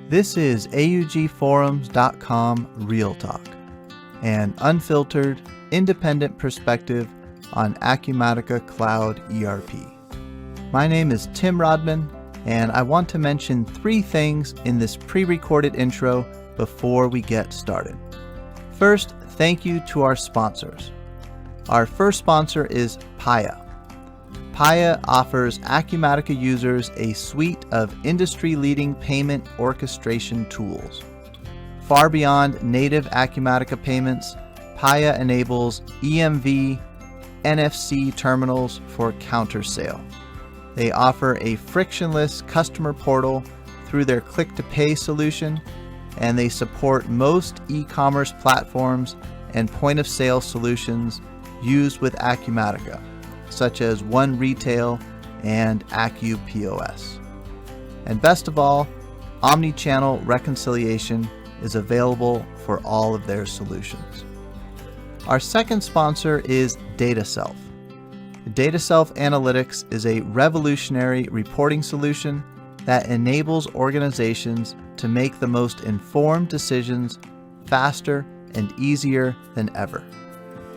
This is augforums.com Real Talk, an unfiltered, independent perspective on Acumatica Cloud ERP. My name is Tim Rodman, and I want to mention 3 things in this pre-recorded intro before we get started. First, thank you to our sponsors. Our first sponsor is Paya. Paya offers Acumatica users a suite of industry-leading payment orchestration tools. Far beyond native Acumatica payments, Paya enables EMV, NFC terminals for counter sale. They offer a frictionless customer portal through their click-to-pay solution, and they support most e-commerce platforms and point-of-sale solutions used with Acumatica, such as One Retail and AcuPOS. And best of all, omni-channel reconciliation is available for all of their solutions. Our second sponsor is DataSelf. DataSelf Analytics is a revolutionary reporting solution that enables organizations to make the most informed decisions faster and easier than ever.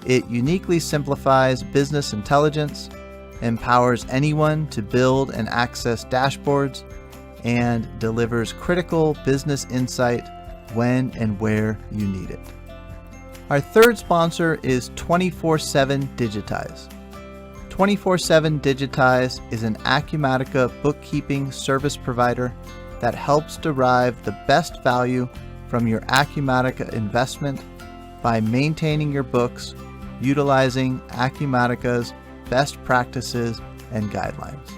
It uniquely simplifies business intelligence, empowers anyone to build and access dashboards, and delivers critical business insight when and where you need it. Our third sponsor is 24/7 Digitize. 24/7 Digitize is an Acumatica bookkeeping service provider that helps derive the best value from your Acumatica investment by maintaining your books utilizing Acumatica's best practices and guidelines.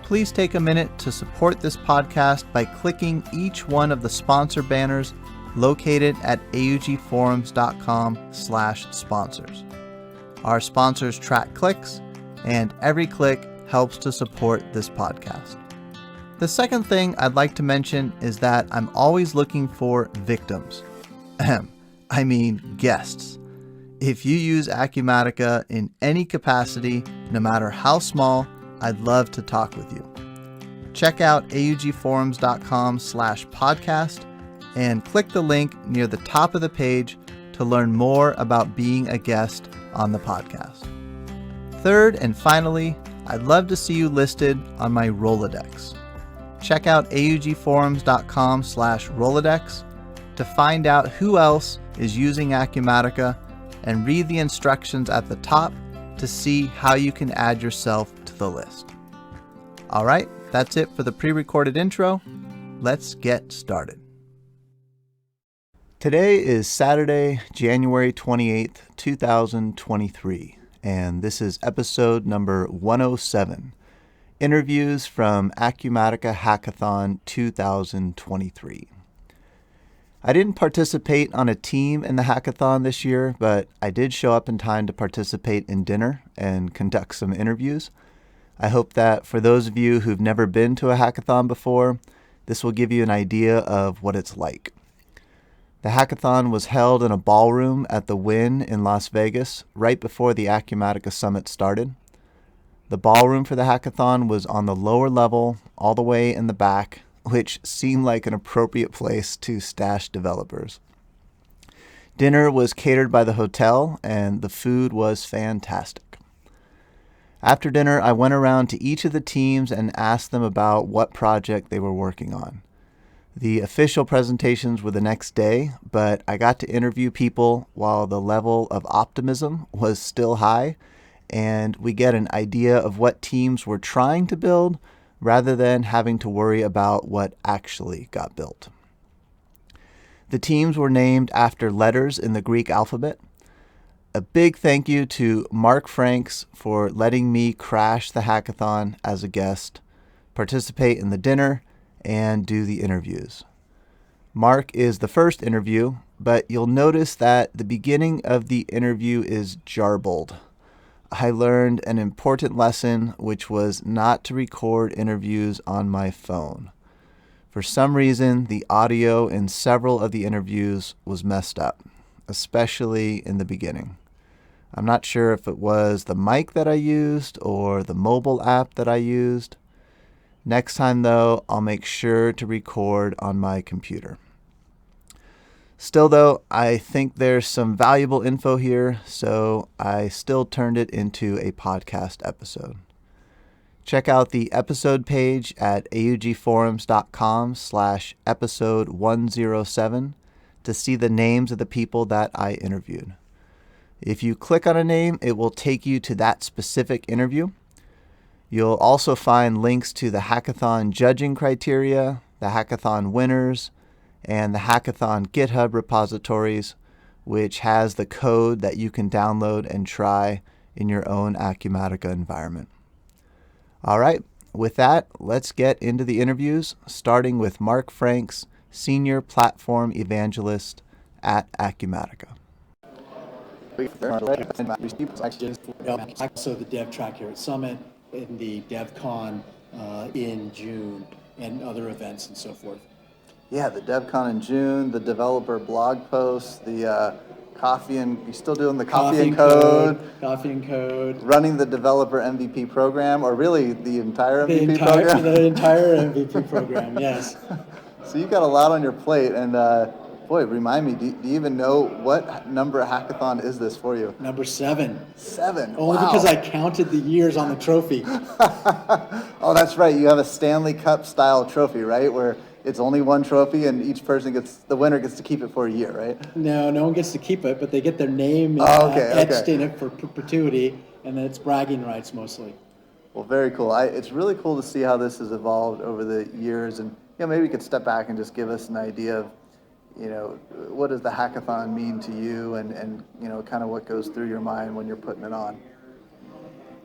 Please take a minute to support this podcast by clicking each one of the sponsor banners located at augforums.com/sponsors. Our sponsors track clicks, and every click helps to support this podcast. The second thing I'd like to mention is that I'm always looking for victims. Guests. If you use Acumatica in any capacity, no matter how small, I'd love to talk with you. Check out augforums.com/podcast and click the link near the top of the page to learn more about being a guest on the podcast. Third and finally, I'd love to see you listed on my Rolodex. Check out augforums.com/Rolodex to find out who else is using Acumatica and read the instructions at the top to see how you can add yourself to the list. All right, that's it for the pre-recorded intro. Let's get started. Today is Saturday, January 28th, 2023, and this is episode number 107, Interviews from Acumatica Hackathon 2023. I didn't participate on a team in the hackathon this year, but I did show up in time to participate in dinner and conduct some interviews. I hope that for those of you who've never been to a hackathon before, this will give you an idea of what it's like. The hackathon was held in a ballroom at the Wynn in Las Vegas right before the Acumatica Summit started. The ballroom for the hackathon was on the lower level, all the way in the back, which seemed like an appropriate place to stash developers. Dinner was catered by the hotel, and the food was fantastic. After dinner, I went around to each of the teams and asked them about what project they were working on. The official presentations were the next day, but I got to interview people while the level of optimism was still high, and we get an idea of what teams were trying to build rather than having to worry about what actually got built. The teams were named after letters in the Greek alphabet. A big thank you to Mark Franks for letting me crash the hackathon as a guest, participate in the dinner, and do the interviews. Mark is the first interview, but you'll notice that the beginning of the interview is jarbled. I learned an important lesson, which was not to record interviews on my phone. For some reason, the audio in several of the interviews was messed up, especially in the beginning. I'm not sure if it was the mic that I used or the mobile app that I used. Next time, though, I'll make sure to record on my computer. Still, though, I think there's some valuable info here, so I still turned it into a podcast episode. Check out the episode page at augforums.com/episode 107 to see the names of the people that I interviewed. If you click on a name, it will take you to that specific interview. You'll also find links to the hackathon judging criteria, the hackathon winners, and the hackathon GitHub repositories, which has the code that you can download and try in your own Acumatica environment. All right, with that, let's get into the interviews, starting with Mark Franks, Senior Platform Evangelist at Acumatica. Also the dev track here at Summit, and the DevCon in June, and other events and so forth. Yeah, the DevCon in June, the developer blog posts, the coffee and you're still doing the coffee and code, running the developer MVP program, or really the entire MVP program. The entire MVP program, yes. So you've got a lot on your plate, and boy, remind me, do you even know what number hackathon is this for you? Number 7. 7. Only wow. Because I counted the years on the trophy. Oh, that's right. You have a Stanley Cup style trophy, right? Where it's only one trophy, and each person the winner gets to keep it for a year, right? No one gets to keep it, but they get their name etched in it for perpetuity, and then it's bragging rights mostly. Well, very cool. It's really cool to see how this has evolved over the years, and maybe you could step back and just give us an idea of, what does the hackathon mean to you, and kind of what goes through your mind when you're putting it on.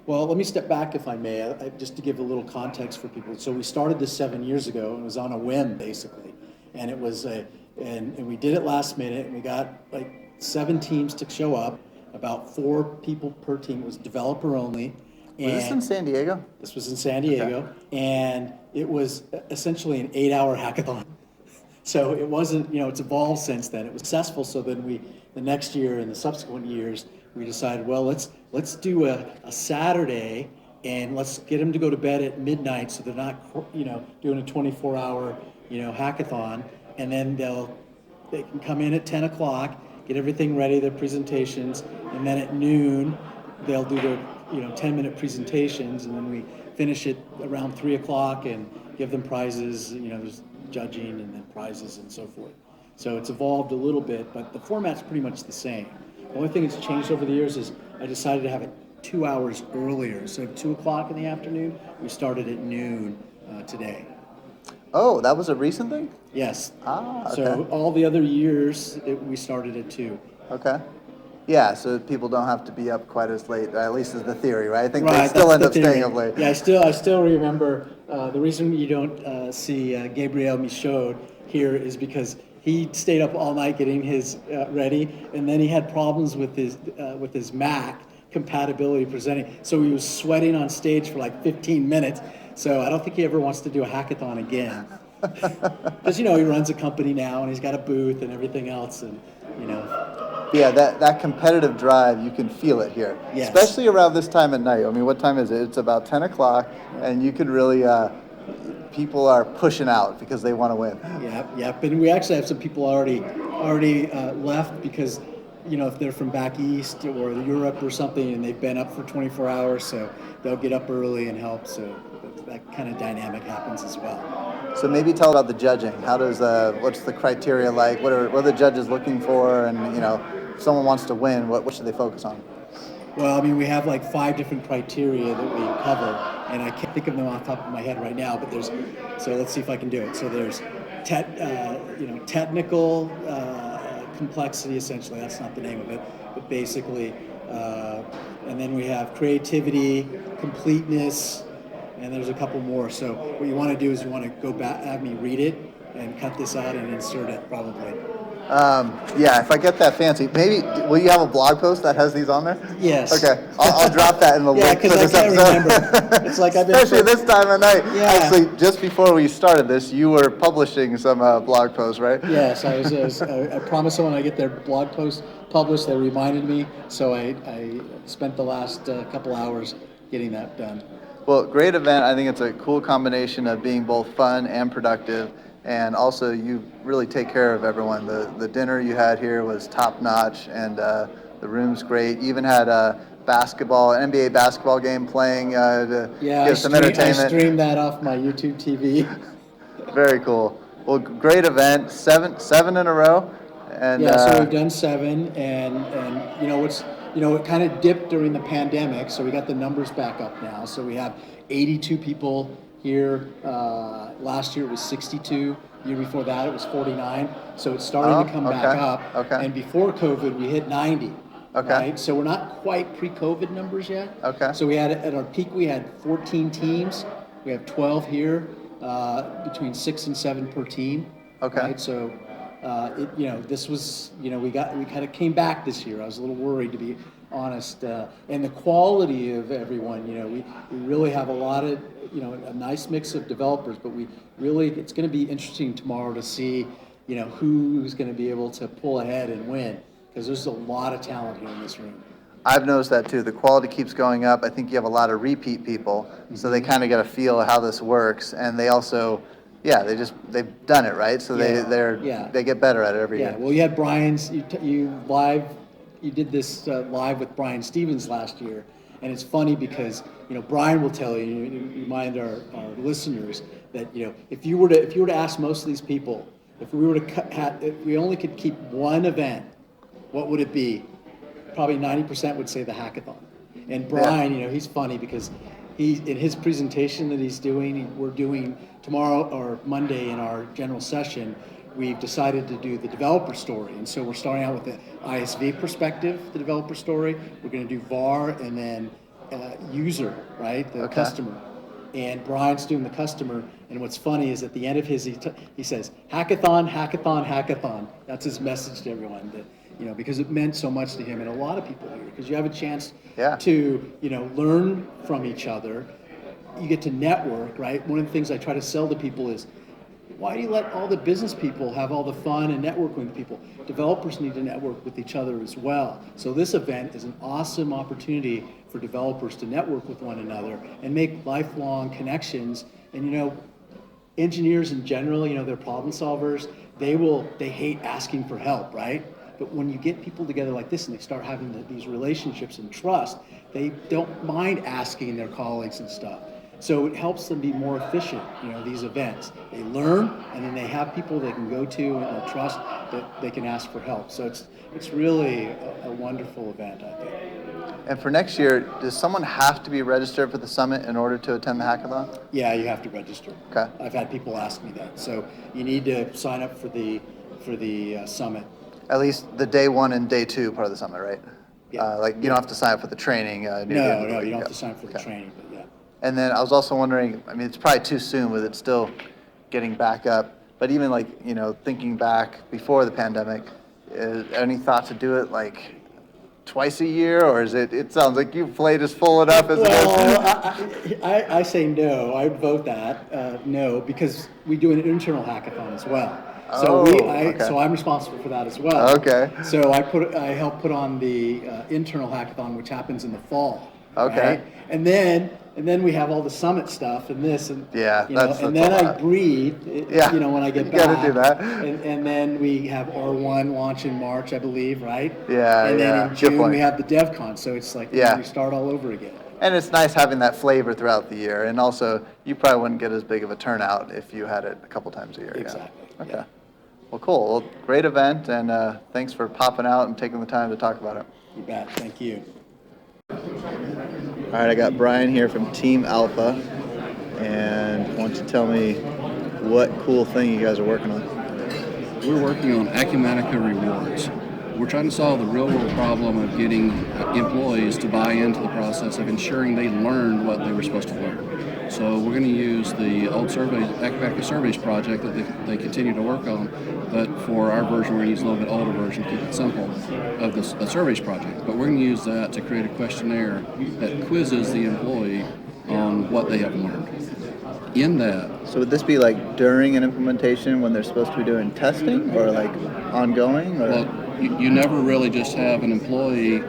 Well, let me step back, if I may, just to give a little context for people. So we started this 7 years ago, and it was on a whim, basically. And it was and we did it last minute, and we got like 7 teams to show up, about 4 people per team. It was developer only. Was this in San Diego? This was in San Diego, okay. And it was essentially an 8-hour hackathon. So it wasn't, it's evolved since then. It was successful, so then the next year and the subsequent years, we decided, well, let's do a Saturday, and let's get them to go to bed at midnight, so they're not, doing a 24-hour, hackathon, and then they can come in at 10 o'clock, get everything ready, their presentations, and then at noon they'll do their 10-minute presentations, and then we finish it around 3 o'clock and give them prizes. There's judging and then prizes and so forth. So it's evolved a little bit, but the format's pretty much the same. The only thing that's changed over the years is I decided to have it 2 hours earlier. So at 2 o'clock in the afternoon, we started at noon today. Oh, that was a recent thing? Yes. Okay. So all the other years, we started at 2. Okay. Yeah, so people don't have to be up quite as late, at least is the theory, right? I think right, they still end up staying up late. Yeah, I still remember the reason you don't see Gabriel Michaud here is because he stayed up all night getting his ready, and then he had problems with his Mac compatibility presenting. So he was sweating on stage for like 15 minutes. So I don't think he ever wants to do a hackathon again. Because he runs a company now, and he's got a booth and everything else, and Yeah, that competitive drive, you can feel it here. Yes. Especially around this time at night. I mean, what time is it? It's about 10 o'clock, and you can really, people are pushing out because they want to win. Yep. And we actually have some people already left because, if they're from back east or Europe or something, and they've been up for 24 hours, so they'll get up early and help. So that kind of dynamic happens as well. So maybe tell about the judging. What's the criteria like? What are the judges looking for? And if someone wants to win, what should they focus on? Well, we have like 5 different criteria that we cover, and I can't think of them off the top of my head right now. But so let's see if I can do it. So there's technical complexity, essentially. That's not the name of it, but basically, and then we have creativity, completeness. And there's a couple more. So what you want to do is you want to go back, have me read it, and cut this out and insert it probably. Yeah, if I get that fancy, maybe will you have a blog post that has these on there? Yes. Okay, I'll drop that in the link to this episode. Yeah, because I can't remember. It's like especially this time of night. Yeah. Actually, just before we started this, you were publishing some blog posts, right? Yes, I promised someone I get their blog post published. They reminded me, so I spent the last couple hours getting that done. Well, great event. I think it's a cool combination of being both fun and productive. And also, you really take care of everyone. The dinner you had here was top notch, and the room's great. You even had a NBA basketball game playing to give some entertainment. I streamed that off my YouTube TV. Very cool. Well, great event. Seven in a row. And so we've done 7, and it kind of dipped during the pandemic, so we got the numbers back up now. So we have 82 people here. Last year it was 62. The year before that it was 49. So it's starting to come back up. Okay. And before COVID we hit 90. Okay. Right? So we're not quite pre-COVID numbers yet. Okay. So we had, at our peak, we had 14 teams. We have 12 here, between 6 and 7 per team. Okay. Right? So, this was, we kind of came back this year. I was a little worried, to be honest. And the quality of everyone, we really have a lot of, a nice mix of developers, but it's going to be interesting tomorrow to see, who's going to be able to pull ahead and win. Because there's a lot of talent here in this room. I've noticed that too. The quality keeps going up. I think you have a lot of repeat people, so they kind of get a feel of how this works, and they also, they've done it, right? So they get better at it every year. Yeah. Well, you had Brian's. You did this live with Brian Stevens last year, and it's funny because Brian will tell you, remind our listeners that if you were to ask most of these people, if we only could keep one event, what would it be? Probably 90% would say the hackathon. And Brian, he's funny because in his presentation that he's doing, we're doing tomorrow or Monday in our general session, we've decided to do the developer story. And so we're starting out with the ISV perspective, the developer story. We're going to do VAR and then user, right? The customer. And Brian's doing the customer. And what's funny is at the end of his, he says, hackathon, hackathon, hackathon. That's his message to everyone. Because it meant so much to him and a lot of people here. Because you have a chance to, learn from each other. You get to network, right? One of the things I try to sell to people is, why do you let all the business people have all the fun and networking with people? Developers need to network with each other as well. So this event is an awesome opportunity for developers to network with one another and make lifelong connections. And engineers in general, they're problem solvers. They hate asking for help, right? But when you get people together like this and they start having these relationships and trust, they don't mind asking their colleagues and stuff. So it helps them be more efficient, these events. They learn, and then they have people they can go to and trust that they can ask for help. So it's really a wonderful event, I think. And for next year, does someone have to be registered for the summit in order to attend the hackathon? Yeah, you have to register. Okay. I've had people ask me that. So you need to sign up for the summit. At least the day 1 and day 2 part of the summit, right? Yeah. You don't have to sign up for the training. No, you don't have to sign up for the training, but yeah. And then I was also wondering, it's probably too soon with it still getting back up, but even thinking back before the pandemic, any thought to do it twice a year, or is it sounds like your plate is full enough as it is? I say no. I would vote that no, because we do an internal hackathon as well. So so I'm responsible for that as well. Okay. So I help put on the internal hackathon, which happens in the fall. Okay. Right? And then we have all the summit stuff and this and that's and then I breathe. When I get back. You gotta do that. And then we have R1 launch in March, I believe, right? Yeah. And then in June we have the DevCon. So it's like we start all over again. And it's nice having that flavor throughout the year. And also, you probably wouldn't get as big of a turnout if you had it a couple times a year. Exactly. Yeah. Okay. Well, cool. Well, great event, and thanks for popping out and taking the time to talk about it. You bet. Thank you. All right, I got Brian here from Team Alpha, and why don't you tell me what cool thing you guys are working on? We're working on Acumatica rewards. We're trying to solve the real-world problem of getting employees to buy into the process of ensuring they learned what they were supposed to learn. So we're going to use the old Acumatica surveys project that they continue to work on, but for our version we're going to use a little bit older version to keep it simple of the surveys project. But we're going to use that to create a questionnaire that quizzes the employee on what they have learned. In that. So would this be during an implementation when they're supposed to be doing testing, or ongoing? Or? Well, you never really just have an employee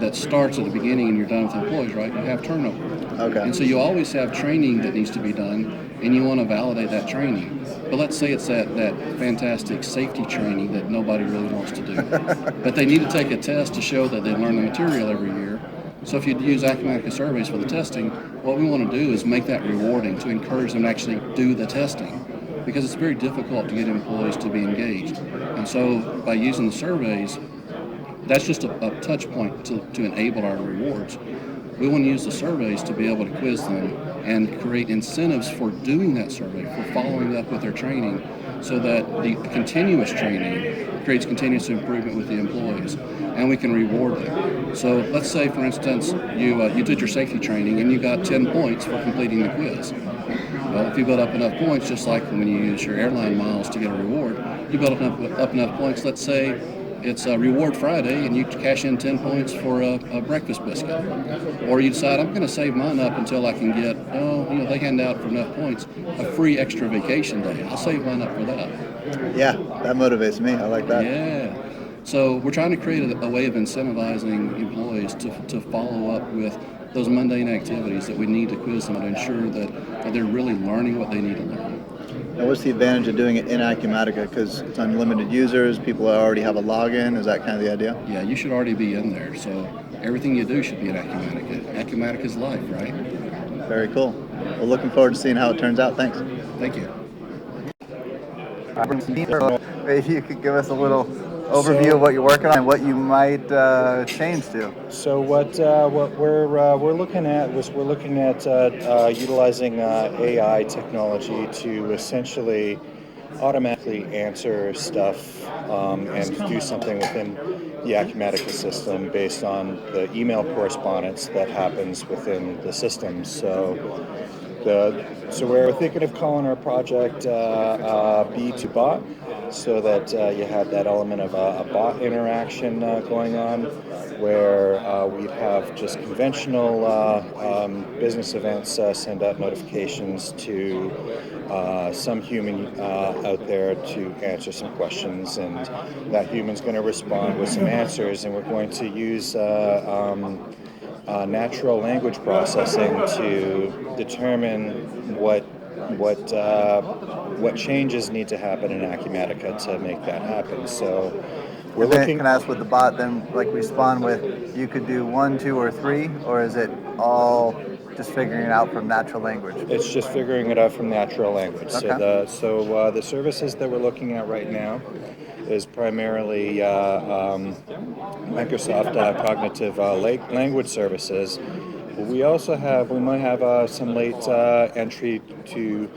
that starts at the beginning and you're done with employees, right? You have turnover. Okay. And so you always have training that needs to be done, and you want to validate that training. But let's say it's that fantastic safety training that nobody really wants to do. But they need to take a test to show that they learn the material every year. So if you use Acumatica surveys for the testing, what we want to do is make that rewarding to encourage them to actually do the testing, because it's very difficult to get employees to be engaged. And so by using the surveys, that's just a touch point to enable our rewards. We want to use the surveys to be able to quiz them and create incentives for doing that survey, for following up with their training, so that the continuous training creates continuous improvement with the employees, and we can reward them. So let's say, for instance, you did your safety training and you got 10 points for completing the quiz. Well, if you build up enough points, just like when you use your airline miles to get a reward, you build up enough points. Let's say it's a Reward Friday and you cash in 10 points for a breakfast biscuit. Or you decide, I'm going to save mine up until I can get, they hand out for enough points, a free extra vacation day. I'll save mine up for that. Yeah, that motivates me. I like that. Yeah. So we're trying to create a way of incentivizing employees to follow up with those mundane activities that we need to quiz them to ensure that they're really learning what they need to learn. And what's the advantage of doing it in Acumatica? Because it's unlimited users, people already have a login. Is that kind of the idea? Yeah, you should already be in there. So everything you do should be in Acumatica. Acumatica's life, right? Very cool. Well, looking forward to seeing how it turns out. Thanks. Thank you. Maybe you could give us a little overview of what you're working on and what you might change to. So what we're looking at utilizing AI technology to essentially automatically answer stuff and do something within the Acumatica system based on the email correspondence that happens within the system. So we're thinking of calling our project B2Bot, so that you have that element of a bot interaction going on, where we'd have just conventional business events send out notifications to some human out there to answer some questions, and that human's going to respond with some answers, and we're going to use natural language processing to determine what changes need to happen in Acumatica to make that happen. So we're looking. Can I ask with the bot then, like, respond with, you could do 1, 2, or 3, or is it all just figuring it out from natural language? It's just figuring it out from natural language. Okay. So the services that we're looking at right now is primarily Microsoft Cognitive Language Services. We might have some late entry to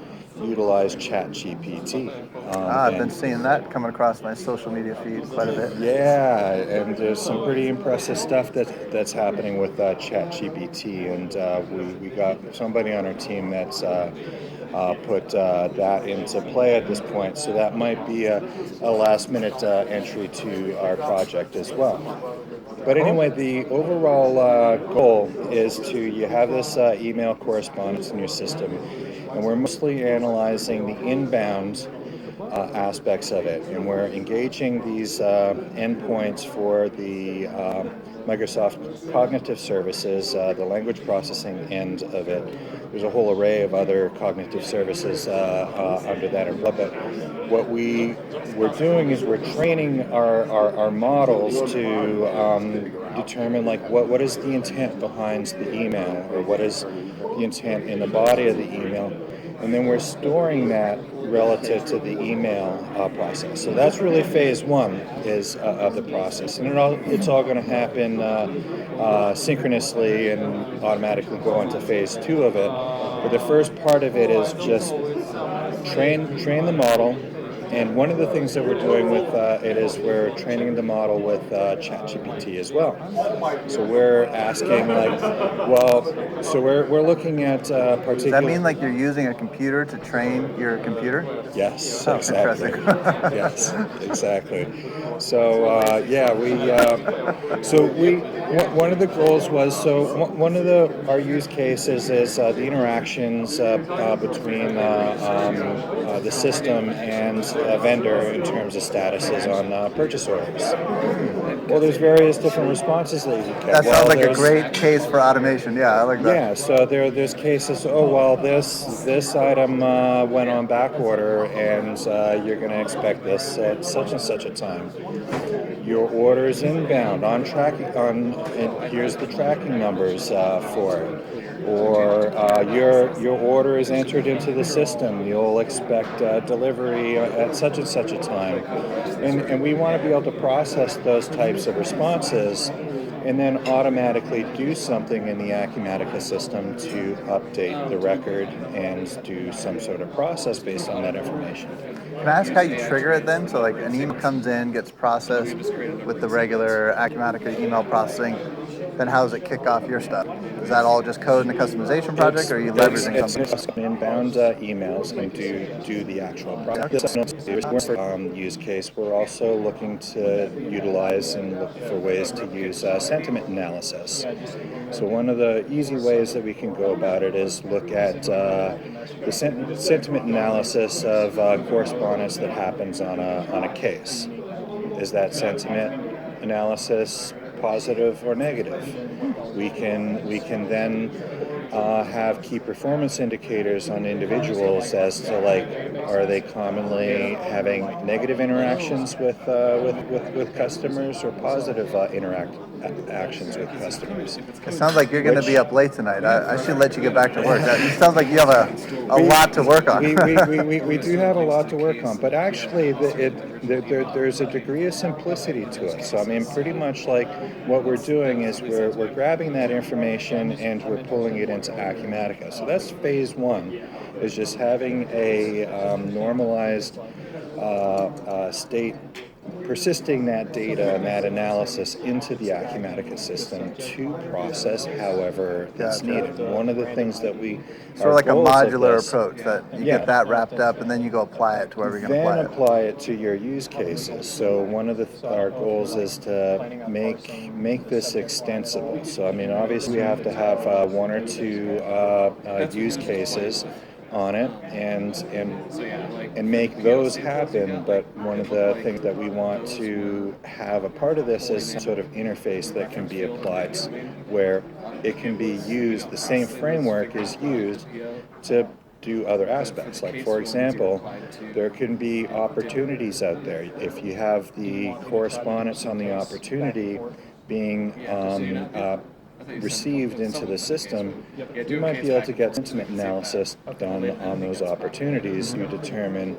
utilize ChatGPT. I've been seeing that coming across my social media feed quite a bit. Yeah, and there's some pretty impressive stuff that's happening with ChatGPT, and we got somebody on our team that's put that into play at this point. So that might be a last-minute entry to our project as well. But anyway, the overall goal is you have this email correspondence in your system, and we're mostly analyzing the inbound aspects of it, and we're engaging these endpoints for the Microsoft Cognitive Services, the language processing end of it. There's a whole array of other cognitive services under that umbrella. But what we're doing is we're training our models to determine, like, what is the intent behind the email, or what is the intent in the body of the email, and then we're storing that relative to the email process. So that's really phase one of the process, and it's all going to happen synchronously and automatically go into phase two of it. But the first part of it is just train the model. And one of the things that we're doing with it is we're training the model with ChatGPT as well. So we're asking, we're looking at particular. Does that mean like you're using a computer to train your computer? Yes, Oh, exactly. interesting. Yes, exactly. So one of the goals was, one of our use cases is the interactions between the system and a vendor in terms of statuses on purchase orders. Well, there's various different responses that you can get. That sounds like a there's- great case for automation. Yeah, I like that. Yeah, so there's cases. Oh well, this item went on back order, and you're going to expect this at such and such a time. Your order is inbound on tracking and here's the tracking numbers for it. Or your order is entered into the system. You'll expect delivery at such and such a time, and we want to be able to process those types of responses and then automatically do something in the Acumatica system to update the record and do some sort of process based on that information. Can I ask how you trigger it then? So like an email comes in, gets processed with the regular Acumatica email processing, then how does it kick off your stuff? Is that all just code in the customization project, or are you leveraging something? It's inbound emails and do the actual process. Use case, we're also looking to utilize and look for ways to use sentiment analysis. So one of the easy ways that we can go about it is look at the sentiment analysis of correspondence that happens on a case. Is that sentiment analysis positive or negative? We can then have key performance indicators on individuals as to like, are they commonly having negative interactions with customers or positive interactions with customers. It sounds like you're going to be up late tonight. I should let you get back to work. It sounds like you have a lot to work on. we do have a lot to work on, but actually there's a degree of simplicity to it. So I mean, pretty much like what we're doing is we're grabbing that information and we're pulling it into Acumatica. So that's phase one, is just having a normalized state, persisting that data and that analysis into the Acumatica system to process however it's needed. One of the things that we sort of like a modular approach that you get that wrapped up and then you go apply it to wherever you're going to then apply it to your use cases. So one of our goals is to make this extensible. So I mean, obviously we have to have one or two use cases on it and make those happen, but one of the things that we want to have a part of this is some sort of interface that can be applied where it can be used, the same framework is used to do other aspects. Like for example, there can be opportunities out there. If you have the correspondence on the opportunity being received into the system, you might be able to get sentiment analysis done on those opportunities to determine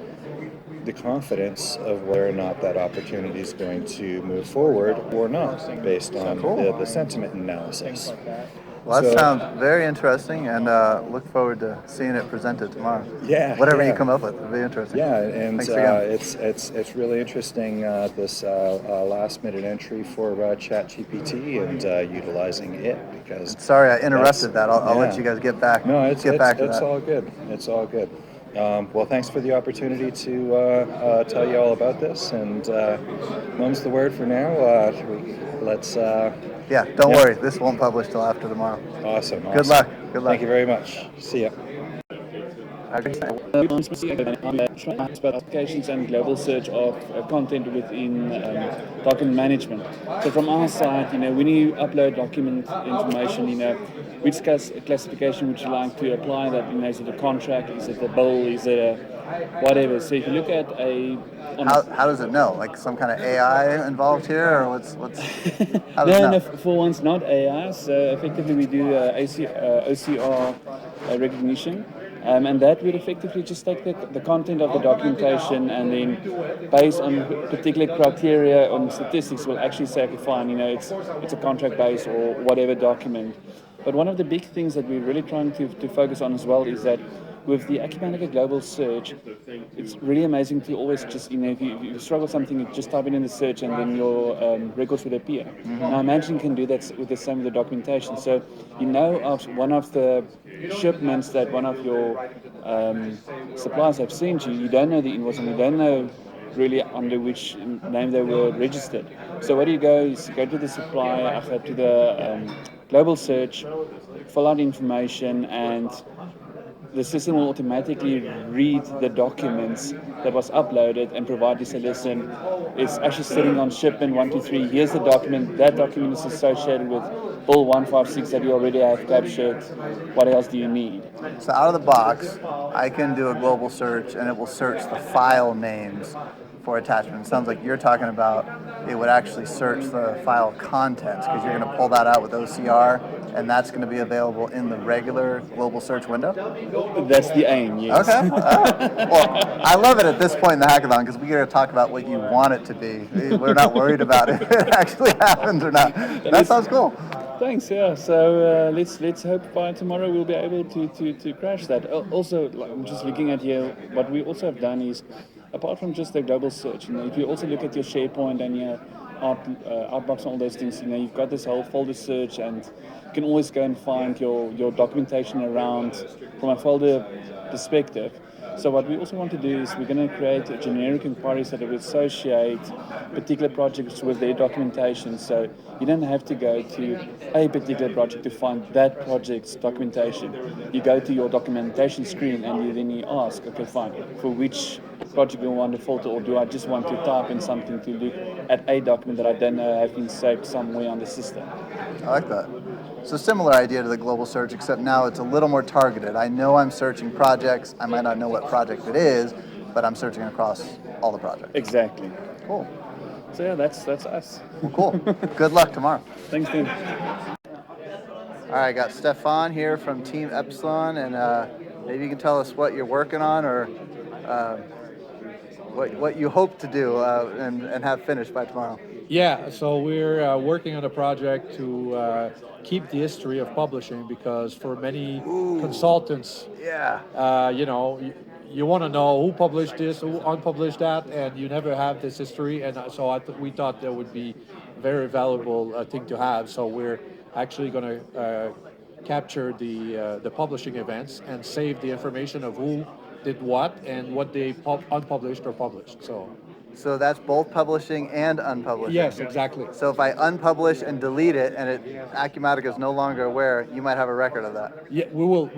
the confidence of whether or not that opportunity is going to move forward or not based on the sentiment analysis. Well, that sounds very interesting, and look forward to seeing it presented tomorrow. Yeah. Whatever you come up with, it'll be interesting. Yeah, and it's really interesting this last minute entry for ChatGPT and utilizing it because. Sorry, I interrupted that. I'll let you guys get back. No, it's that. all good. It's all good. Well, thanks for the opportunity to tell you all about this. And mum's the word for now. Let's. Don't worry. This won't publish till after tomorrow. Awesome. Good luck. Thank you very much. See ya. Applications and global search of content within document management. So from our side, when you upload document information, which classification would you like to apply that? Is it a contract? Is it a bill? Is it a whatever? So if you look at how does it know? Like some kind of AI involved here, or what's? How does no, it know? no, for once not AI. So effectively we do OCR recognition. And that would effectively just take the content of the documentation and then based on particular criteria on statistics will actually say, okay, fine, it's a contract base or whatever document. But one of the big things that we're really trying to focus on as well is that with the Acumatica Global Search, it's really amazing to always just, if you struggle something, you just type it in the search and then your records will appear. Mm-hmm. Now imagine you can do that with the same with the documentation. So of one of the shipments that one of your suppliers have sent you, you don't know the invoice and you don't know really under which name they were registered. So where do you go is you go to the supplier, to the global search, fill out information, and the system will automatically read the documents that was uploaded and provide you, say, listen, it's actually sitting on shipment 123. Here's the document. That document is associated with bill 156 that you already have captured. What else do you need? So out of the box, I can do a global search and it will search the file names for attachments. It sounds like you're talking about it would actually search the file contents because you're going to pull that out with OCR and that's going to be available in the regular global search window? That's the aim, yes. Okay. Well, I love it at this point in the hackathon because we get to talk about what you want it to be. We're not worried about if it actually happens or not. That sounds cool. Thanks. Yeah. So let's hope by tomorrow we'll be able to crash that. Also, like, I'm just looking at here. What we also have done is, apart from just the global search, if you also look at your SharePoint and your Outbox and all those things, you've got this whole folder search, and you can always go and find your documentation around from a folder perspective. So what we also want to do is we're going to create generic inquiries that will associate particular projects with their documentation. So you don't have to go to a particular project to find that project's documentation. You go to your documentation screen and you ask, okay, fine, for which project do I want to filter, or do I just want to type in something to look at a document that I don't know have been saved somewhere on the system. I like that. So similar idea to the global search, except now it's a little more targeted. I know I'm searching projects. I might not know what project it is, but I'm searching across all the projects. Exactly. Cool. So yeah, that's us. Well, cool. Good luck tomorrow. Thanks, Tim. All right, I got Stefan here from Team Epsilon, and maybe you can tell us what you're working on or what you hope to do and have finished by tomorrow. Yeah, so we're working on a project to keep the history of publishing because for many consultants, Yeah. you want to know who published this, who unpublished that, and you never have this history. And so we thought that would be a very valuable thing to have. So we're actually going to capture the publishing events and save the information of who did what and what they unpublished or published. So that's both publishing and unpublishing. Yes, exactly. So if I unpublish and delete it and Acumatica is no longer aware, you might have a record of that. Yeah, we will.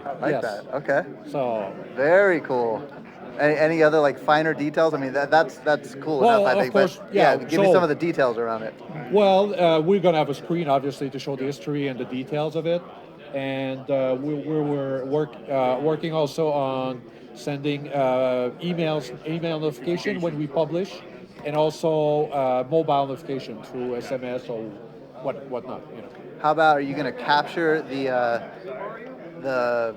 I like Yes. that. Okay. So Very cool. Any other like finer details? I mean, that's cool Well, enough, I of think. course, but yeah, give me so- some of the details around it. Well, we're going to have a screen, obviously, to show the history and the details of it. And we're working also on sending email notification when we publish, and also mobile notification through SMS or whatnot. How about, are you going to capture the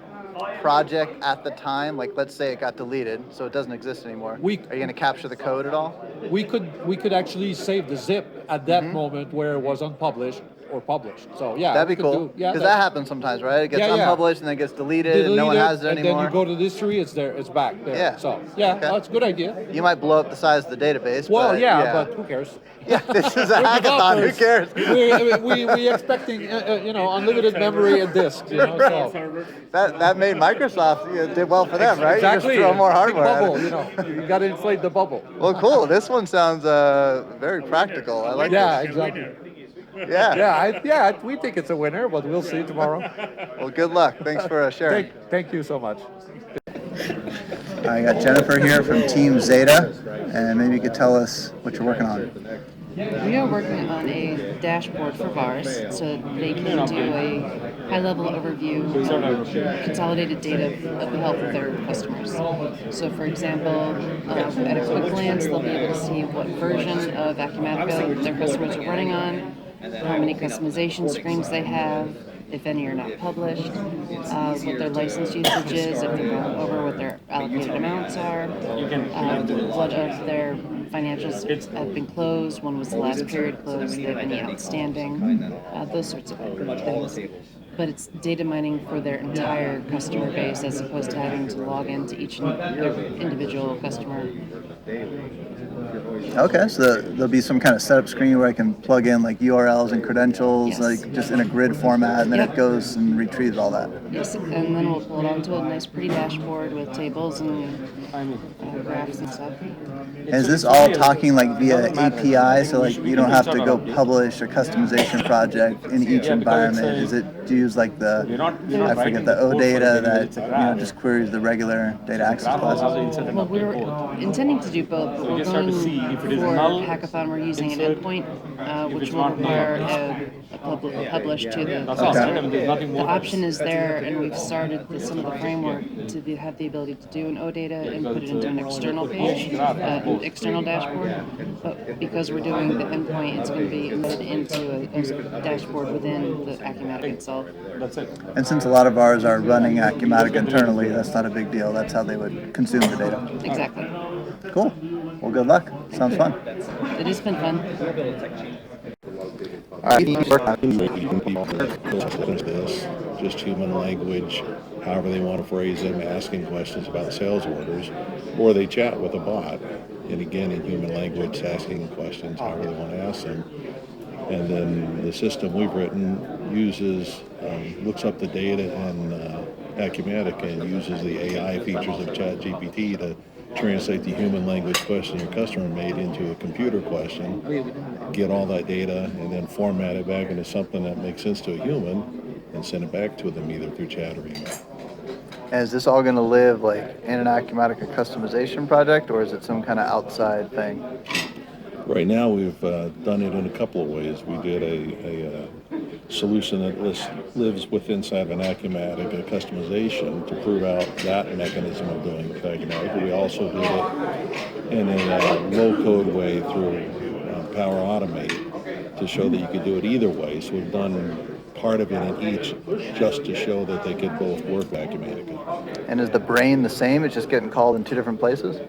project at the time? Like, let's say it got deleted, so it doesn't exist anymore. Are you going to capture the code at all? We could actually save the zip at that moment where it was unpublished or published. So yeah, That'd be we could cool. do- yeah, Because that happens sometimes, right? It gets Yeah, yeah. unpublished and then gets deleted and no one has it and anymore. then you go to the history, it's there, it's back there. Yeah. So yeah, Okay. that's a good idea. You might blow up the size of the database. Well, but, but who cares? Yeah, this is a We're hackathon. Who developers. cares? We expecting unlimited memory and disk. So. That made Microsoft did well for them, right? Exactly. You just throw more Big hardware at bubble, it. you got to inflate the bubble. Well, cool. This one sounds very practical. I like Yeah, this. exactly. Yeah. We think it's a winner, but we'll see tomorrow. Well, good luck. Thanks for sharing. Thank you so much. I got Jennifer here from Team Zeta, and maybe you could tell us what you're working on. We are working on a dashboard for VARs so they can do a high-level overview of consolidated data of the health of their customers. So for example, at a quick glance, they'll be able to see what version of Acumatica their customers are running on, how many customization screens they have, if any are not published, what their license usage is, if they're going over what their allocated amounts are, what of their financials have been closed, when was the last period closed, if they have any outstanding, those sorts of things. But it's data mining for their entire customer base as opposed to having to log into each individual customer. Okay, so there'll be some kind of setup screen where I can plug in like URLs and credentials, Yes. like just in a grid format, and then Yep. it goes and retrieves all that. Yes, and then we'll pull it onto a nice pretty dashboard with tables and graphs and stuff. And is this all talking like via API, so like you don't have to go publish a customization project in each environment? Is it, do you use like the, I forget, the OData that just queries the regular data access classes? Well, we're intending to do both, but we're going for Hackathon. We're using an endpoint, which will require a publish to the cluster. The option is there, and we've started with some of the framework to have the ability to do an OData and put it into an external page, an external dashboard. But because we're doing the endpoint, it's going to be embedded into a dashboard within the Acumatica itself. And since a lot of ours are running Acumatica internally, that's not a big deal. That's how they would consume the data. Exactly. Cool. Well, good luck. Sounds fun. It has been fun. This, just human language, however they want to phrase them, asking questions about sales orders, or they chat with a bot, and again in human language, asking questions however they want to ask them. And then the system we've written uses, looks up the data in Acumatica and uses the AI features of ChatGPT to translate the human language question your customer made into a computer question, get all that data, and then format it back into something that makes sense to a human and send it back to them either through chat or email. And is this all going to live like in an Acumatica customization project, or is it some kind of outside thing? Right now we've done it in a couple of ways. We did a solution that lives within inside of an Acumatica customization to prove out that mechanism of doing it with Acumatica. We also did it in a low-code way through Power Automate to show that you could do it either way. So we've done part of it in each just to show that they could both work with Acumatica. And is the brain the same? It's just getting called in two different places?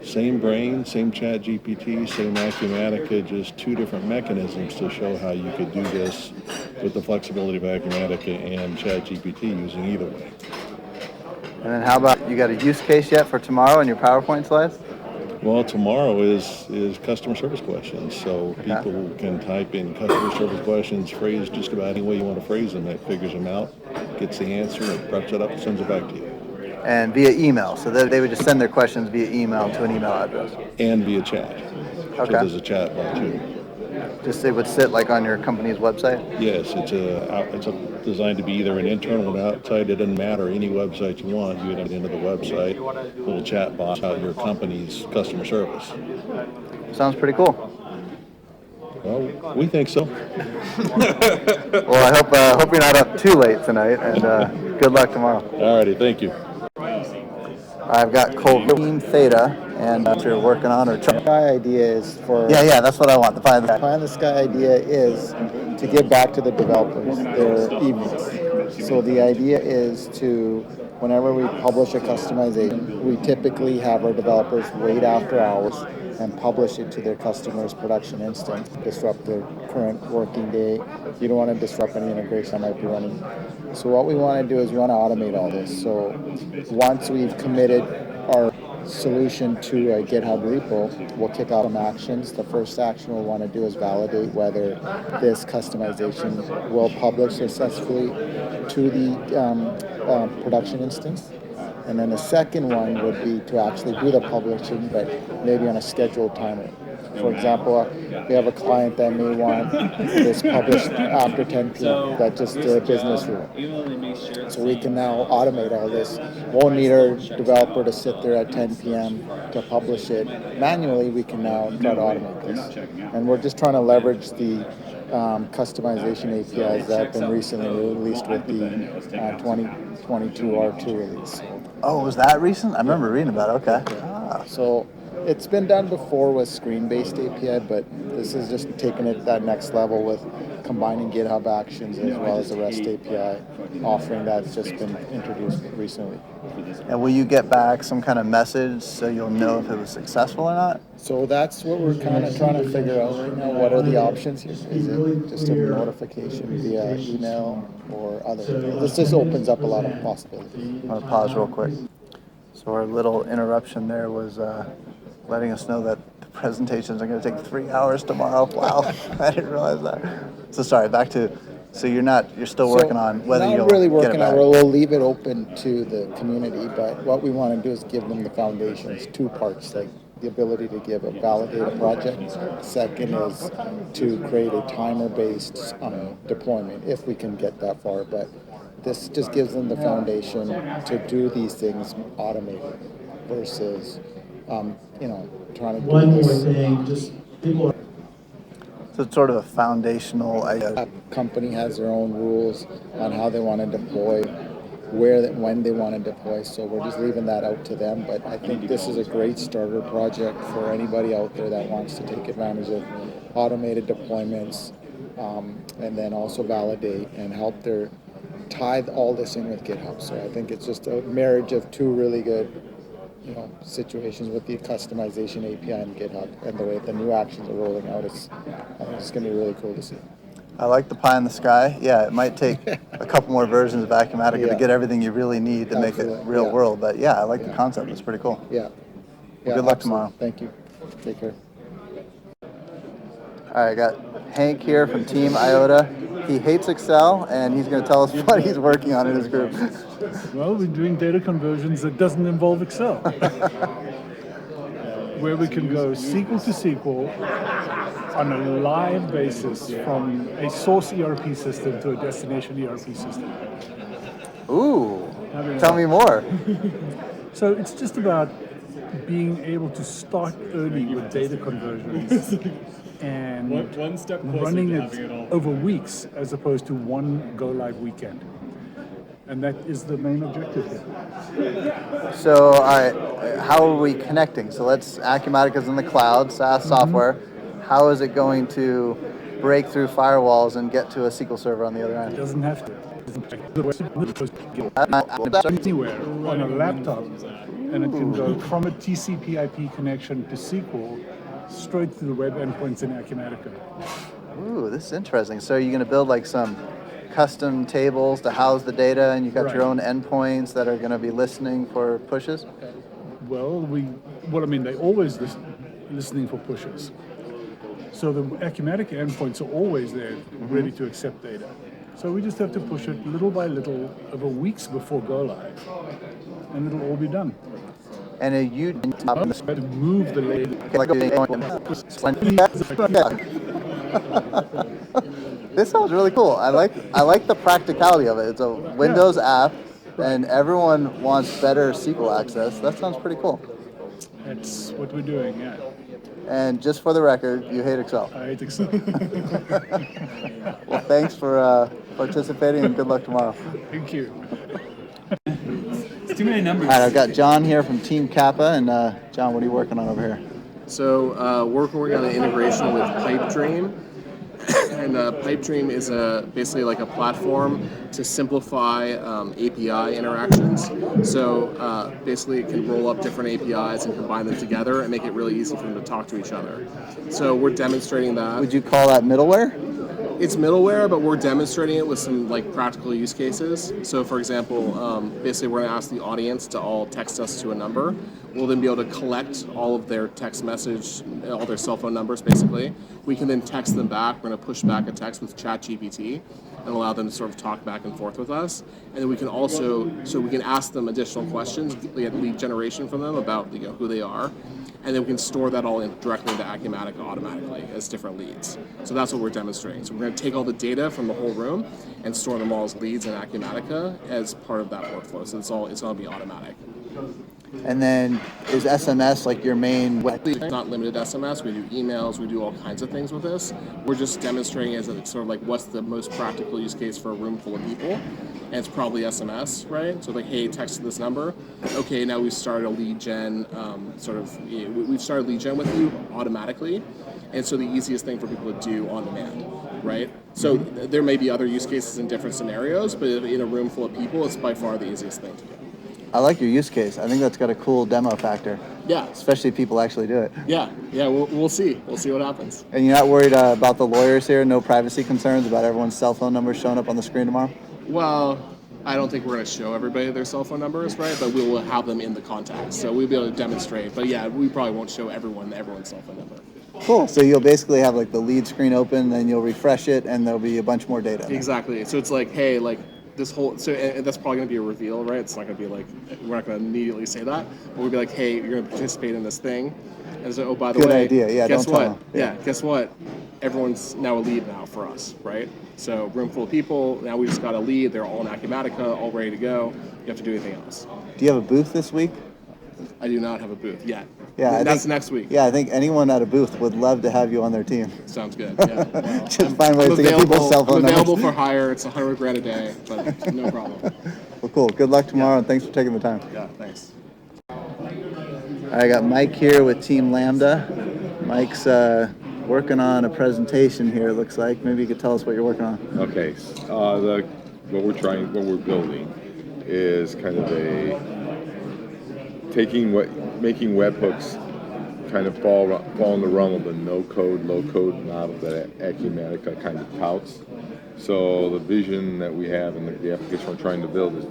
Same brain, same ChatGPT, same Acumatica, just two different mechanisms to show how you could do this with the flexibility of Acumatica and ChatGPT using either way. And then how about, you got a use case yet for tomorrow in your PowerPoint slides? Well, tomorrow is customer service questions, so people can type in customer service questions, phrase just about any way you want to phrase them. It figures them out, gets the answer, and preps it up and sends it back to you. And via email, so they would just send their questions via email to an email address. And via chat. So Okay. there's a chat bar too. Just it would sit like on your company's website? Yes, it's designed to be either an internal or an outside. It doesn't matter. Any website you want, you get into the website, little chat box about your company's customer service. Sounds pretty cool. Well, we think so. Well, I hope you're not up too late tonight, and good luck tomorrow. All righty, thank you. I've got Colvin Theta, and you're working on or The sky idea is for yeah, that's what I want. The pie in the sky. pie in the sky idea is to give back to the developers their evenings. So the idea is to, whenever we publish a customization, we typically have our developers wait after hours and publish it to their customer's production instance. Disrupt their current working day. You don't want to disrupt any integration that might be running. So what we want to do is we want to automate all this. So once we've committed our solution to a GitHub repo, we'll kick off some actions. The first action we'll want to do is validate whether this customization will publish successfully to the production instance. And then the second one would be to actually do the publishing, but maybe on a scheduled timer. For example, we have a client that may want this published after 10 p.m. That's just a business rule. So we can now automate all this. Won't need our developer to sit there at 10 p.m. to publish it. Manually, we can now try to automate this. And we're just trying to leverage the customization APIs that have been recently released with the 2022 R2 release. Oh, was that recent? I remember reading about it. Okay. So it's been done before with screen-based API, but this is just taking it that next level with combining GitHub Actions as well as the REST API offering that's just been introduced recently. And will you get back some kind of message so you'll know if it was successful or not? So that's what we're kind of trying to figure out right now. What are the options here? Is it just a notification via email or other? This just opens up a lot of possibilities. I'm going to pause real quick. So our little interruption there was letting us know that the presentations are going to take 3 hours tomorrow. Wow, I didn't realize that. So sorry, back to, so you're still working on whether not you'll really get it working back. on. We'll leave it open to the community, but what we want to do is give them the foundations, two parts, like the ability to validate a project. Second is to create a timer-based deployment, if we can get that far. But this just gives them the foundation to do these things automated versus, trying to do One more this. thing, just people. So it's sort of a foundational idea. A company has their own rules on how they want to deploy, when they want to deploy. So we're just leaving that out to them. But I think this is a great starter project for anybody out there that wants to take advantage of automated deployments, and then also validate and help tie all this in with GitHub. So I think it's just a marriage of two really good situations with the customization API and GitHub, and the way the new actions are rolling out. I think it's going to be really cool to see. I like the pie in the sky. Yeah, it might take a couple more versions of Acumatica to get everything you really need to make it real world. But yeah, I like the concept. It's pretty cool. Yeah. Well, good luck tomorrow. Thank you. Take care. All right, I got Hank here from Team IOTA. He hates Excel, and he's going to tell us what he's working on in his group. Well, we're doing data conversions that doesn't involve Excel, where we can go SQL to SQL on a live basis from a source ERP system to a destination ERP system. Ooh, tell me more. So it's just about being able to start early with data conversions and one step closer running to it having it all. over weeks as opposed to one go live weekend. And that is the main objective here. So, all right, how are we connecting? So Acumatica's in the cloud, SaaS software. How is it going to break through firewalls and get to a SQL server on the other It end? doesn't have to. Anywhere on a laptop, and it can go from a TCP/IP connection to SQL straight to the web endpoints in Acumatica. Ooh, this is interesting. So you're going to build like some custom tables to house the data, and you've got your own endpoints that are going to be listening for pushes? Well, they always listening for pushes. So the Acumatica endpoints are always there, ready to accept data. So we just have to push it little by little over weeks before go live, and it'll all be done. And you To move the data. This sounds really cool. I like the practicality of it. It's a Windows app, and everyone wants better SQL access. That sounds pretty cool. That's what we're doing, yeah. And just for the record, you hate Excel. I hate Excel. Well, thanks for participating, and good luck tomorrow. Thank you. It's too many numbers. All right, I've got John here from Team Kappa, and John, what are you working on over here? So we're working on an integration with PipeDream. And PipeDream is basically like a platform to simplify API interactions. So basically it can roll up different APIs and combine them together and make it really easy for them to talk to each other. So we're demonstrating that. Would you call that middleware? It's middleware, but we're demonstrating it with some like practical use cases. So for example, basically we're gonna ask the audience to all text us to a number. We'll then be able to collect all of their text message, all their cell phone numbers basically. We can then text them back. We're gonna push back a text with ChatGPT and allow them to sort of talk back and forth with us. And then we can also, we can ask them additional questions, get lead generation from them about who they are. And then we can store that all directly into Acumatica automatically as different leads. So that's what we're demonstrating. So we're going to take all the data from the whole room and store them all as leads in Acumatica as part of that workflow. So it's going to be automatic. And then is SMS like your main way? It's not limited to SMS. We do emails. We do all kinds of things with this. We're just demonstrating as a sort of like what's the most practical use case for a room full of people. And it's probably SMS, right? So like, hey, text this number. Okay, now we've started a lead gen, we've started lead gen with you automatically. And so the easiest thing for people to do on demand, right? So there may be other use cases in different scenarios, but in a room full of people, it's by far the easiest thing to do. I like your use case. I think that's got a cool demo factor. Yeah. Especially if people actually do it. Yeah, we'll see. We'll see what happens. And you're not worried about the lawyers here? No privacy concerns about everyone's cell phone numbers showing up on the screen tomorrow? Well, I don't think we're going to show everybody their cell phone numbers, right? But we will have them in the contacts, so we'll be able to demonstrate. But yeah, we probably won't show everyone's cell phone number. Cool. So you'll basically have like the lead screen open, then you'll refresh it, and there'll be a bunch more data. Exactly. So it's like, hey, like this whole. So and that's probably going to be a reveal, right? It's not going to be like we're not going to immediately say that, but we'll be like, hey, you're going to participate in this thing, and so oh by the Good way, idea. Yeah, guess don't tell what? them. Yeah, guess what? Everyone's now a lead now for us, right? So room full of people. Now we just got a lead. They're all in Acumatica, all ready to go. You have to do anything else. Do you have a booth this week? I do not have a booth yet. Yeah, That's next week. Yeah, I think anyone at a booth would love to have you on their team. Sounds good. Yeah. Well, Just find ways to get people's cell phone I'm available numbers. for hire. It's $100,000 a day, but no problem. Well, cool. Good luck tomorrow, and thanks for taking the time. Yeah, thanks. I got Mike here with Team Lambda. Mike's working on a presentation here, it looks like. Maybe you could tell us what you're working on. Okay, what we're building is kind of making webhooks kind of fall in the realm of the no-code, low-code model that Acumatica kind of touts. So the vision that we have and the application we're trying to build is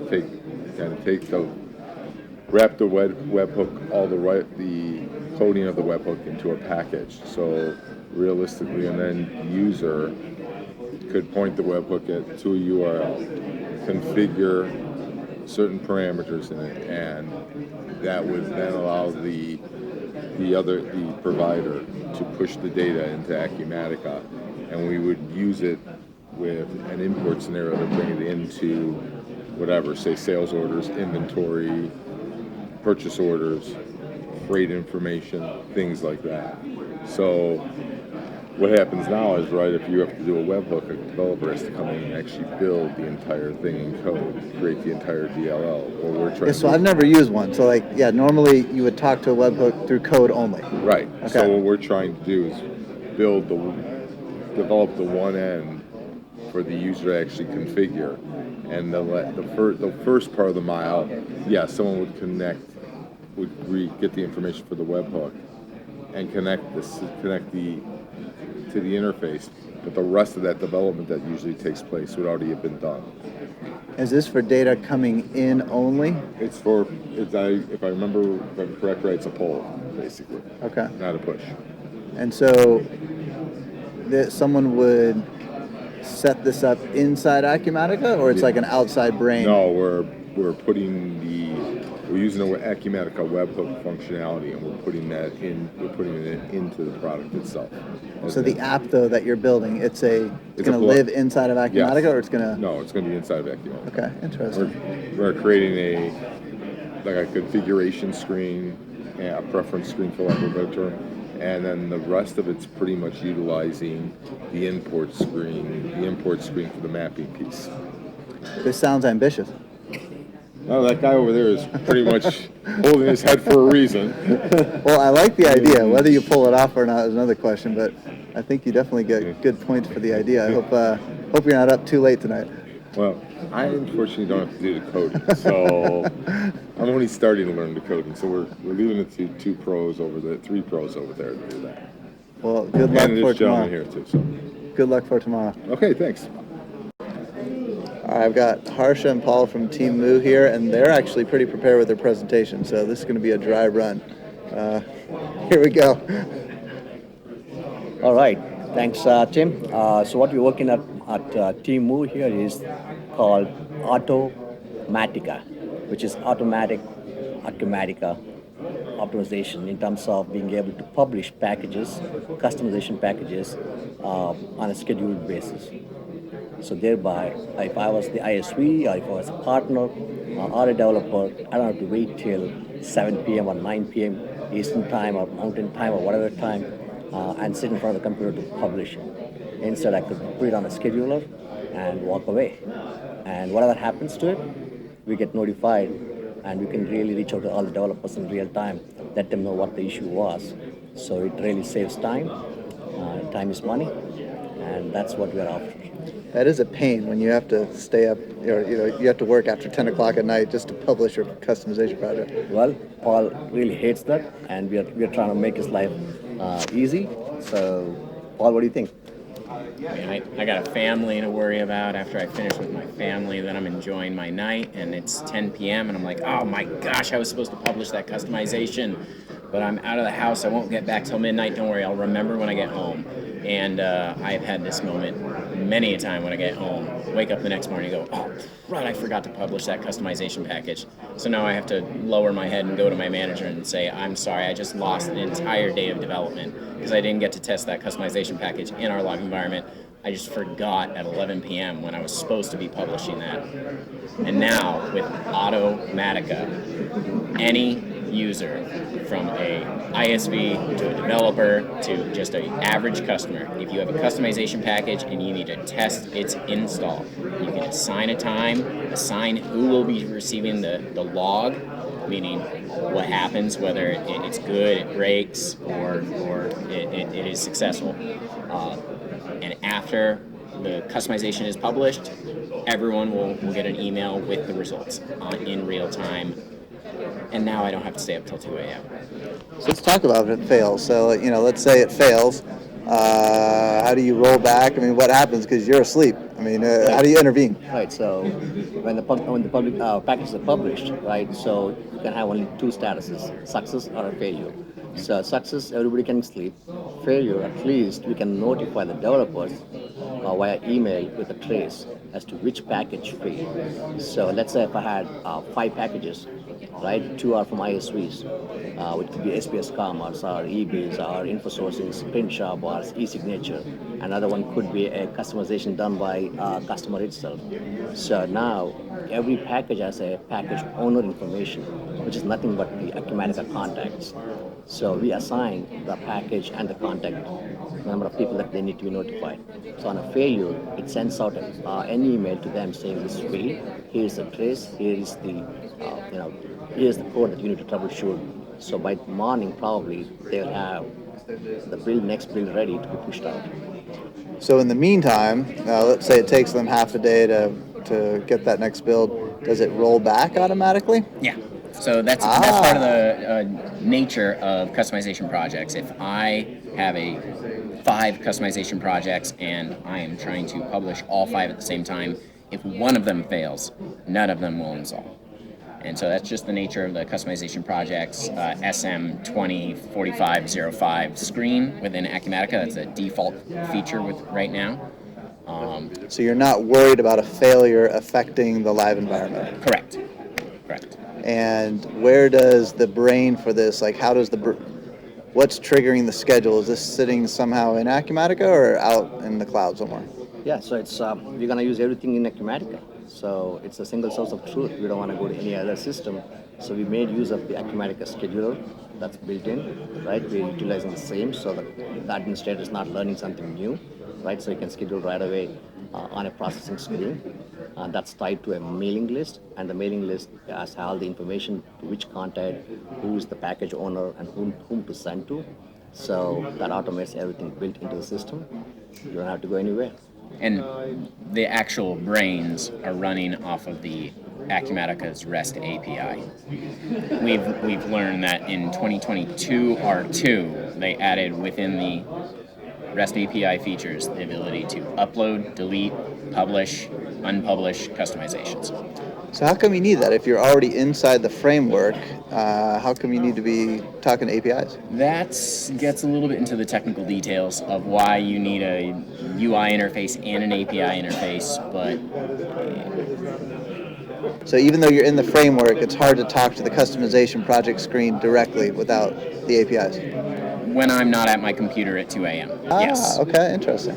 wrap the webhook, the coding of the webhook into a package. So realistically, an end user could point the webhook to a URL, configure certain parameters in it, and that would then allow the provider to push the data into Acumatica, and we would use it with an import scenario to bring it into whatever, say sales orders, inventory, purchase orders, freight information, things like that. So what happens now is, right, if you have to do a webhook, a developer has to come in and actually build the entire thing in code, create the entire DLL. Or we're trying. Yeah, so I've never used one. So normally you would talk to a webhook through code only. Right. Okay. So what we're trying to do is develop the one end for the user to actually configure, and the first part of the mile, someone would get the information for the webhook and connect to the interface, but the rest of that development that usually takes place would already have been done. Is this for data coming in only? If I remember if I'm correct, right, it's a pull, basically. Okay. Not a push. And so someone would set this up inside Acumatica, or it's like an outside brain? No, we're using the Acumatica webhook functionality, and we're putting it into the product itself. So the app though that you're building, it's going to live inside of Acumatica, yes. Or it's going to? No, it's going to be inside of Acumatica. Okay, interesting. We're creating a configuration screen, a preference screen, for lack of a better term, and then the rest of it's pretty much utilizing the import screen for the mapping piece. This sounds ambitious. No, that guy over there is pretty much holding his head for a reason. Well, I like the idea. Whether you pull it off or not is another question, but I think you definitely get good points for the idea. I hope you're not up too late tonight. Well, I unfortunately don't have to do the coding, so I'm only starting to learn the coding. So we're leaving it to three pros over there to do that. Well, good luck for tomorrow. Here too. So good luck for tomorrow. Okay, thanks. All right, I've got Harsha and Paul from Team Moo here, and they're actually pretty prepared with their presentation. So this is going to be a dry run. Here we go. All right, thanks, Tim. So what we're working at Team Moo here is called Acumatica, which is automatic Acumatica optimization in terms of being able to publish packages, customization packages on a scheduled basis. So thereby, if I was the ISV or if I was a partner or a developer, I don't have to wait till 7 p.m. or 9 p.m. Eastern time or Mountain time or whatever time and sit in front of the computer to publish it. Instead, I could put it on a scheduler and walk away. And whatever happens to it, we get notified, and we can really reach out to all the developers in real time, let them know what the issue was. So it really saves time. Time is money, and that's what we're after. That is a pain when you have to stay up, or you have to work after 10 o'clock at night just to publish your customization project. Well, Paul really hates that, and we're trying to make his life easy. So, Paul, what do you think? I got a family to worry about after I finish with my family, then I'm enjoying my night, and it's 10 p.m., and I'm like, oh my gosh, I was supposed to publish that customization, but I'm out of the house, I won't get back till midnight, don't worry, I'll remember when I get home. And I've had this moment many a time when I get home, wake up the next morning and go, oh, right, I forgot to publish that customization package. So now I have to lower my head and go to my manager and say, I'm sorry, I just lost an entire day of development because I didn't get to test that customization package in our live environment. I just forgot at 11 p.m. when I was supposed to be publishing that. And now with Automatica, any user from a ISV to a developer to just an average customer, if you have a customization package and you need to test its install, you can assign a time, assign who will be receiving the log, meaning what happens, whether it's good, it breaks, or it is successful. And after the customization is published, everyone will get an email with the results in real time. And now I don't have to stay up till 2 a.m. So let's talk about if it fails. So, let's say it fails. How do you roll back? I mean, what happens? Because you're asleep. I mean, how do you intervene? Right. So when the public packages are published, right? So you can have only two statuses: success or a failure. So success, everybody can sleep. Failure, at least we can notify the developers via email with a trace as to which package failed. So let's say if I had 5 packages, right? 2 are from ISVs, which could be SPS Commerce or eBase or InfoSourcing's Print Shop or e-signature. Another one could be a customization done by customer itself. So now every package has a package owner information, which is nothing but the Acumatica contacts. So we assign the package and the contact number of people that they need to be notified. So on a failure, it sends out an email to them saying this failed. Here's the trace. Here's the here's the code that you need to troubleshoot. So by morning, probably they'll have the next build ready to be pushed out. So in the meantime, let's say it takes them half a day to get that next build. Does it roll back automatically? Yeah. So that's part of the nature of customization projects. If I have 5 customization projects and I am trying to publish all 5 at the same time, if one of them fails, none of them will install. And so that's just the nature of the customization projects. SM204505 screen within Acumatica, that's a default feature with right now. So you're not worried about a failure affecting the live environment? Correct. And where does the brain for this, like how does what's triggering the schedule? Is this sitting somehow in Acumatica or out in the cloud somewhere? Yeah, so it's we're gonna use everything in Acumatica. So it's a single source of truth. We don't want to go to any other system. So we made use of the Acumatica scheduler that's built in, right? We're utilizing the same so that the administrator is not learning something new, right? So you can schedule right away on a processing screen. That's tied to a mailing list, and the mailing list has all the information to which contact, who is the package owner, and whom to send to. So that automates everything built into the system. You don't have to go anywhere. And the actual brains are running off of the Acumatica's REST API. We've learned that in 2022 R2, they added within the REST API features the ability to upload, delete, publish, unpublish customizations. So how come you need that? If you're already inside the framework, how come you need to be talking to APIs? That gets a little bit into the technical details of why you need a UI interface and an API interface, but... So even though you're in the framework, it's hard to talk to the customization project screen directly without the APIs? When I'm not at my computer at 2 a.m., yes. Okay, interesting.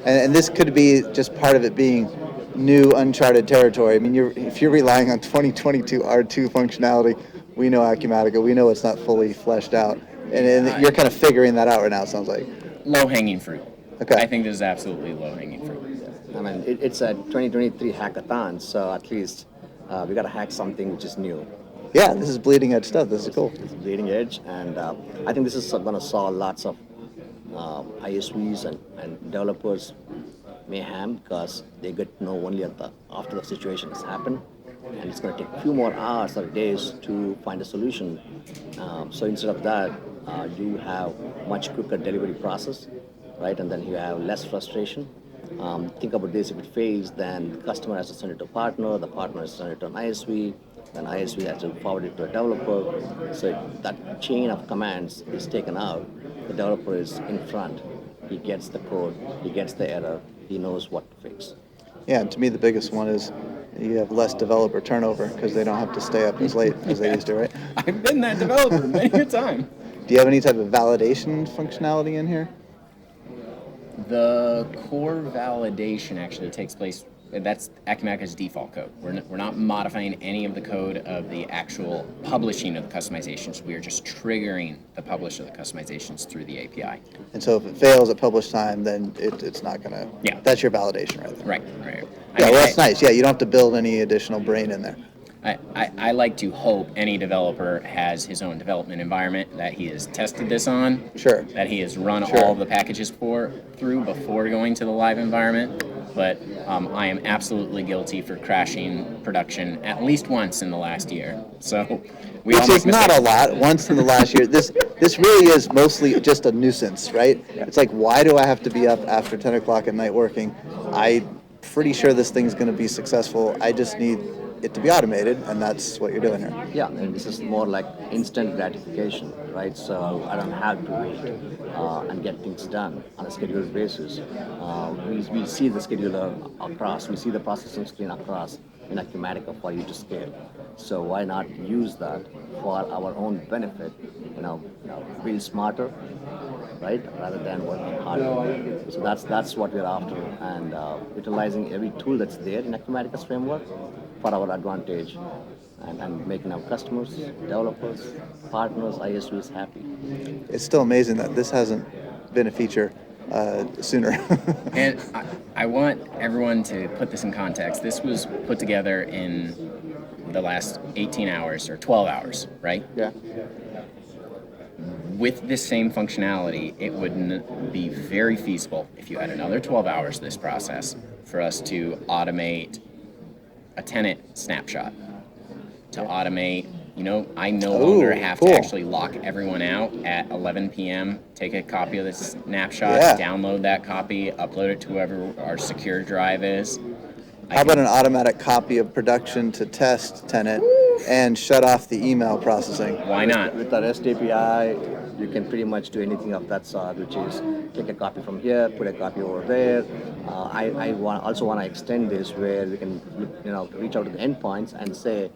And this could be just part of it being new uncharted territory. I mean, if you're relying on 2022 R2 functionality, we know Acumatica, we know it's not fully fleshed out, and you're kind of figuring that out right now, it sounds like. Low-hanging fruit. Okay. I think this is absolutely low-hanging fruit. I mean, it's a 2023 hackathon, so at least we got to hack something which is new. Yeah, this is bleeding edge stuff. This is cool. It's bleeding edge, and I think this is going to solve lots of ISVs and developers mayhem because they get to know only after the situation has happened, and it's going to take a few more hours or days to find a solution. So instead of that, you have much quicker delivery process, right? And then you have less frustration. Think about this: if it fails, then the customer has to send it to a partner, the partner has to send it to an ISV, then ISV has to forward it to a developer. So that chain of commands is taken out. The developer is in front. He gets the code, he gets the error, he knows what to fix. Yeah, and to me the biggest one is you have less developer turnover because they don't have to stay up as late as they used to, right? I've been that developer many a time. Do you have any type of validation functionality in here? The core validation actually takes place. That's Acumatica's default code. We're not modifying any of the code of the actual publishing of the customizations. We are just triggering the publish of the customizations through the API. And so if it fails at publish time, then it's not going to... Yeah. That's your validation right there. Right. Yeah, well, that's nice. Yeah, you don't have to build any additional brain in there. I like to hope any developer has his own development environment that he has tested this on. Sure. That he has run Sure. all of the packages through before going to the live environment. But I am absolutely guilty for crashing production at least once in the last year. So we Which almost is not missed a lot. Once in the last year. This really is mostly just a nuisance, right? It's like, why do I have to be up after 10 o'clock at night working? I'm pretty sure this thing's going to be successful. I just need it to be automated, and that's what you're doing here. Yeah, and this is more like instant gratification, right? So I don't have to wait and get things done on a scheduled basis. We see the scheduler across, we see the processing screen across in Acumatica for you to scale. So why not use that for our own benefit? Build smarter, right, rather than working harder. So that's what we're after, and utilizing every tool that's there in Acumatica's framework for our advantage, and making our customers, developers, partners, ISVs happy. It's still amazing that this hasn't been a feature sooner. And I want everyone to put this in context. This was put together in the last 18 hours or 12 hours, right? Yeah. With this same functionality, it would be very feasible if you had another 12 hours of this process for us to automate a tenant snapshot. To automate, I no longer have to actually lock everyone out at 11 p.m., take a copy of the snapshot, download that copy, upload it to whoever our secure drive is. How about an automatic copy of production to test tenant and shut off the email processing? Why not? With our REST API, you can pretty much do anything of that sort, which is take a copy from here, put a copy over there. I also want to extend this where we can reach out to the endpoints and say,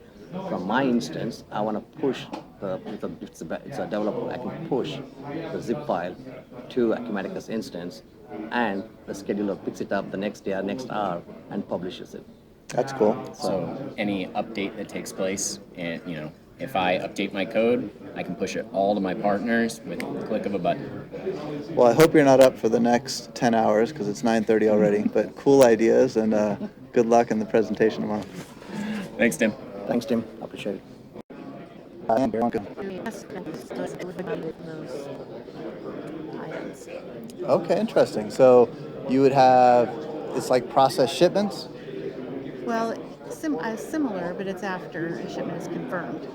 from my instance, I want to push if it's a developer, I can push the zip file to Acumatica's instance, and the scheduler picks it up the next day or next hour and publishes it. That's cool. So any update that takes place, and if I update my code, I can push it all to my partners with the click of a button. Well, I hope you're not up for the next 10 hours because it's 9:30 already, but cool ideas, and good luck in the presentation tomorrow. Thanks, Tim. Thanks, Tim. I appreciate it. Okay, interesting. So you would have, it's like process shipments? Well, similar, but it's after a shipment is confirmed.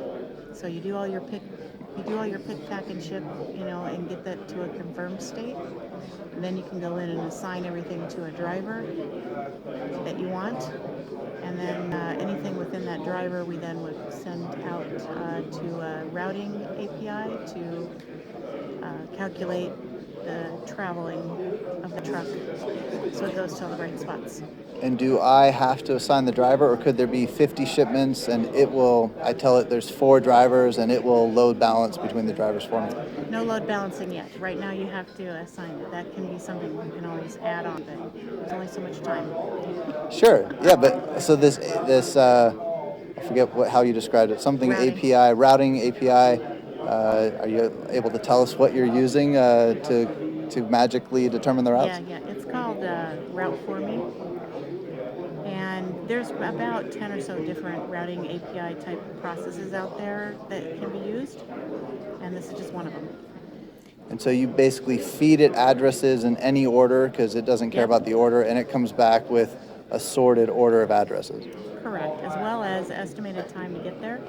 So you do all your pick, pack, and ship, and get that to a confirmed state. And then you can go in and assign everything to a driver that you want. And then anything within that driver, we then would send out to a routing API to calculate the traveling of the truck so it goes to all the right spots. And do I have to assign the driver, or could there be 50 shipments and I tell it there's 4 drivers and it will load balance between the drivers for me? No load balancing yet. Right now you have to assign it. That can be something you can always add on, but there's only so much time. Sure, yeah, but so this I forget how you described it, something routing API, are you able to tell us what you're using to magically determine the routes? Yeah, it's called Route For Me. And there's about 10 or so different routing API type processes out there that can be used, and this is just one of them. And so you basically feed it addresses in any order because it doesn't care about the order, and it comes back with a sorted order of addresses. Correct, as well as estimated time to get there.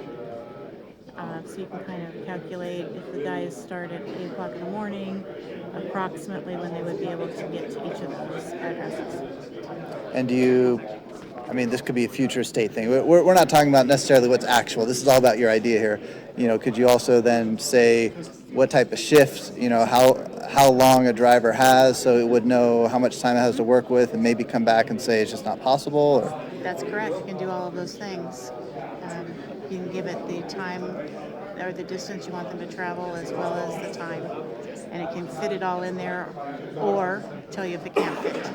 So you can kind of calculate if the guys start at 8 o'clock in the morning, approximately when they would be able to get to each of those addresses. And do you, I mean, this could be a future state thing. We're not talking about necessarily what's actual. This is all about your idea here. Could you also then say what type of shift, how long a driver has, so it would know how much time it has to work with, and maybe come back and say it's just not possible? Or? That's correct. You can do all of those things. You can give it the time or the distance you want them to travel as well as the time. And it can fit it all in there or tell you if it can't fit.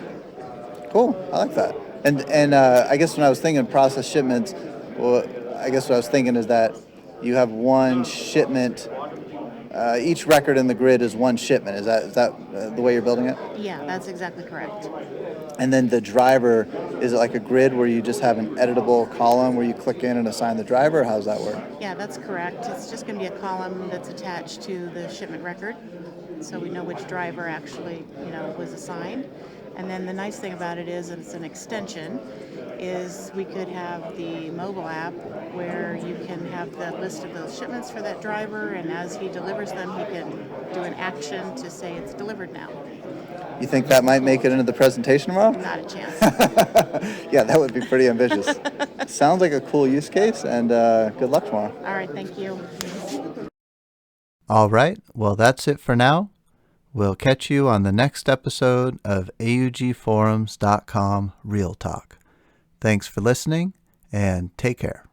Cool. I like that. And I guess when I was thinking process shipments, well, I guess what I was thinking is that you have one shipment. Each record in the grid is one shipment. Is that the way you're building it? Yeah, that's exactly correct. And then the driver, is it like a grid where you just have an editable column where you click in and assign the driver? Or how does that work? Yeah, that's correct. It's just going to be a column that's attached to the shipment record, so we know which driver actually, was assigned. And then the nice thing about it is, and it's an extension, is we could have the mobile app where you can have the list of those shipments for that driver, and as he delivers them, he can do an action to say it's delivered now. You think that might make it into the presentation tomorrow? Not a chance. Yeah, that would be pretty ambitious. Sounds like a cool use case, and good luck tomorrow. All right, thank you. All right, well, that's it for now. We'll catch you on the next episode of AUGforums.com Real Talk. Thanks for listening, and take care.